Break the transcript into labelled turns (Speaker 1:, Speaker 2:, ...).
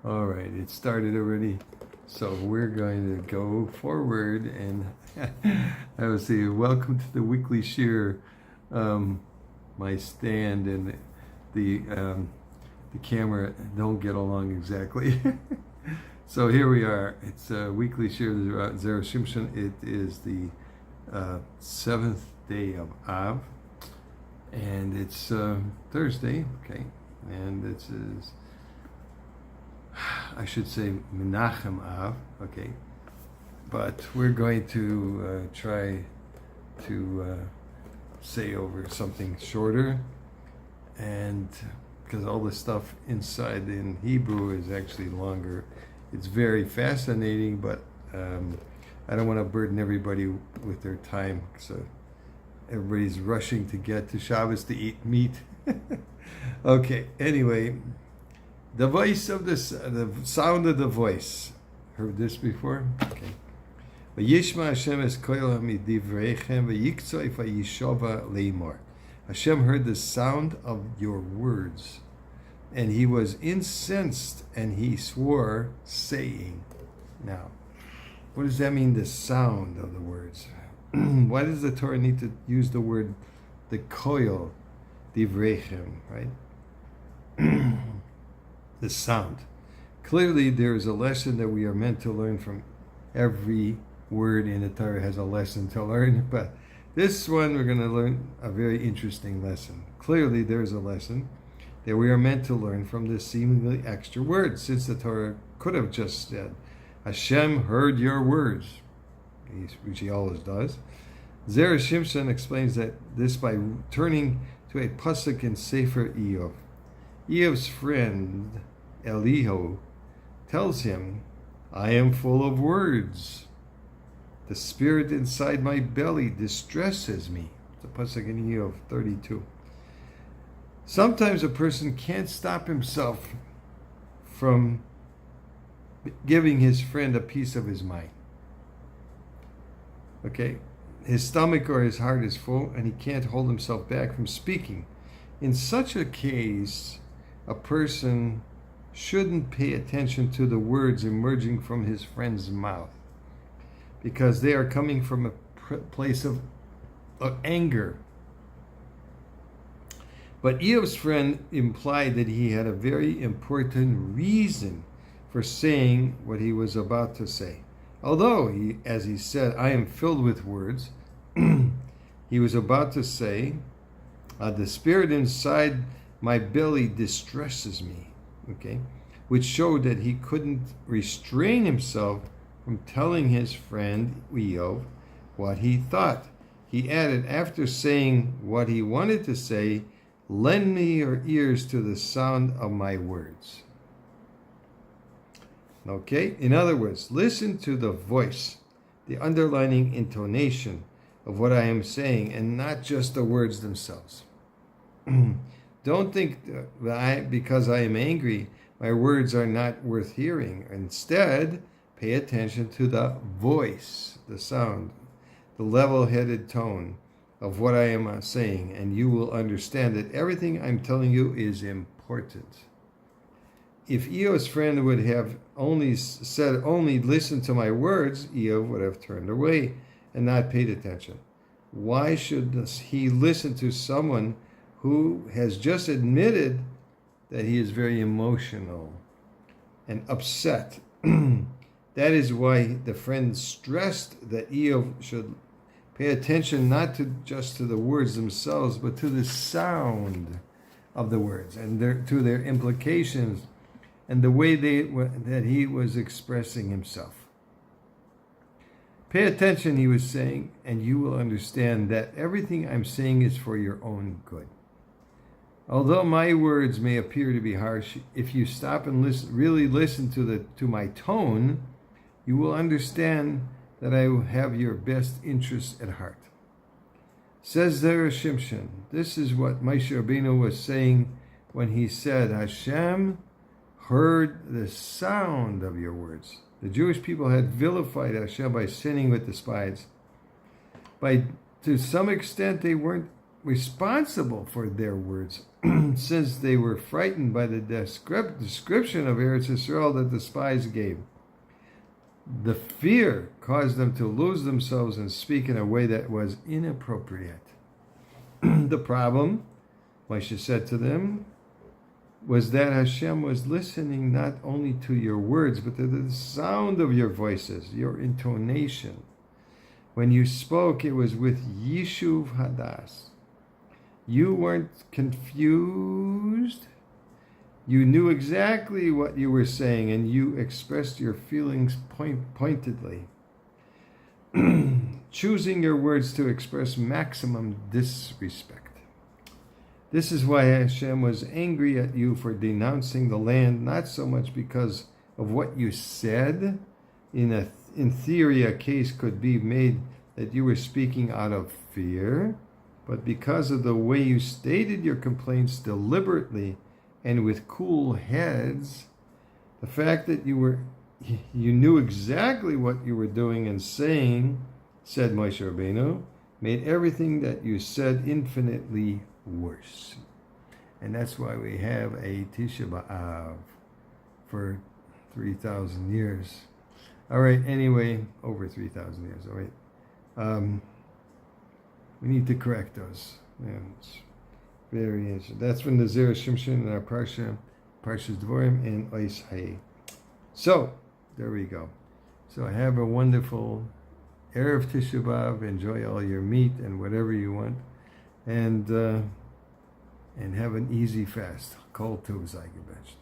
Speaker 1: All right, it started already. So we're going to go forward and I will say, welcome to the weekly shir. My stand and the camera don't get along exactly. So here we are. It's a weekly shir, Zera Shimshon. It is the 7th day of Av, and it's Thursday, okay, and this is, I should say, Menachem Av, okay, but we're going to try to say over something shorter, and because all the stuff inside in Hebrew is actually longer. It's very fascinating, but I don't want to burden everybody with their time, so everybody's rushing to get to Shabbos to eat meat. Okay, anyway, the voice of the sound of the voice. Heard this before? Okay. Vayishma Hashem es kol midivreichem vayiktzoi vayishova leimor. Hashem heard the sound of your words, and he was incensed, and he swore, saying. Now, what does that mean, the sound of the words? Why does the Torah need to use the word, the koil, divrechem, right? The sound. Clearly, there is a lesson that we are meant to learn from. Every word in the Torah has a lesson to learn, but this one we're going to learn a very interesting lesson. Clearly, there's a lesson that we are meant to learn from this seemingly extra word, since the Torah could have just said, Hashem heard your words, which he always does. Zera Shimshon explains that this by turning to a pasuk in Sefer Eov. Eov's friend Elihu tells him, I am full of words. The spirit inside my belly distresses me. It's a pasuk in Eov 32. Sometimes a person can't stop himself from giving his friend a piece of his mind. Okay? His stomach or his heart is full, and he can't hold himself back from speaking. In such a case, a person shouldn't pay attention to the words emerging from his friend's mouth, because they are coming from a place of anger. But Eov's friend implied that he had a very important reason for saying what he was about to say. Although, as he said, I am filled with words, he was about to say, the spirit inside my belly distresses me, okay? Which showed that he couldn't restrain himself from telling his friend Eov what he thought. He added, after saying what he wanted to say, lend me your ears to the sound of my words. Okay? In other words, listen to the voice, the underlining intonation of what I am saying, and not just the words themselves. Don't think that because I am angry, my words are not worth hearing. Instead, pay attention to the voice, the sound, the level-headed tone of what I am saying, and you will understand that everything I'm telling you is important. If Eov's friend would have only listen to my words, Eov would have turned away and not paid attention. Why should he listen to someone who has just admitted that he is very emotional and upset? That is why the friend stressed that Eov should pay attention not just to the words themselves, but to the sound of the words and to their implications and the way that he was expressing himself. Pay attention, he was saying, and you will understand that everything I'm saying is for your own good. Although my words may appear to be harsh, if you stop and really listen to my tone, you will understand that I have your best interests at heart. Says Zera Shimshon, this is what Moshe Rabbeinu was saying when he said, Hashem heard the sound of your words. The Jewish people had vilified Hashem by sinning with the spies. To some extent, they weren't responsible for their words, since they were frightened by the description of Eretz Yisrael that the spies gave. The fear caused them to lose themselves and speak in a way that was inappropriate. The problem, Moshe said to them, was that Hashem was listening not only to your words, but to the sound of your voices, your intonation. When you spoke, it was with Yishuv Hadas. You weren't confused. You knew exactly what you were saying, and you expressed your feelings pointedly, choosing your words to express maximum disrespect. This is why Hashem was angry at you for denouncing the land, not so much because of what you said. In theory, a case could be made that you were speaking out of fear, but because of the way you stated your complaints deliberately and with cool heads, the fact that you knew exactly what you were doing and saying, said Moshe Rabbeinu, made everything that you said infinitely worse. And that's why we have a Tisha B'Av for 3,000 years. All right, anyway, over 3,000 years, all right. We need to correct those. Yeah, it's very interesting. That's from the Zera Shimshon in our Parshat Devarim and Ois Hay. So, there we go. So have a wonderful Erev Tisha B'Av. Enjoy all your meat and whatever you want. And have an easy fast. Kol Tov Zaygebench.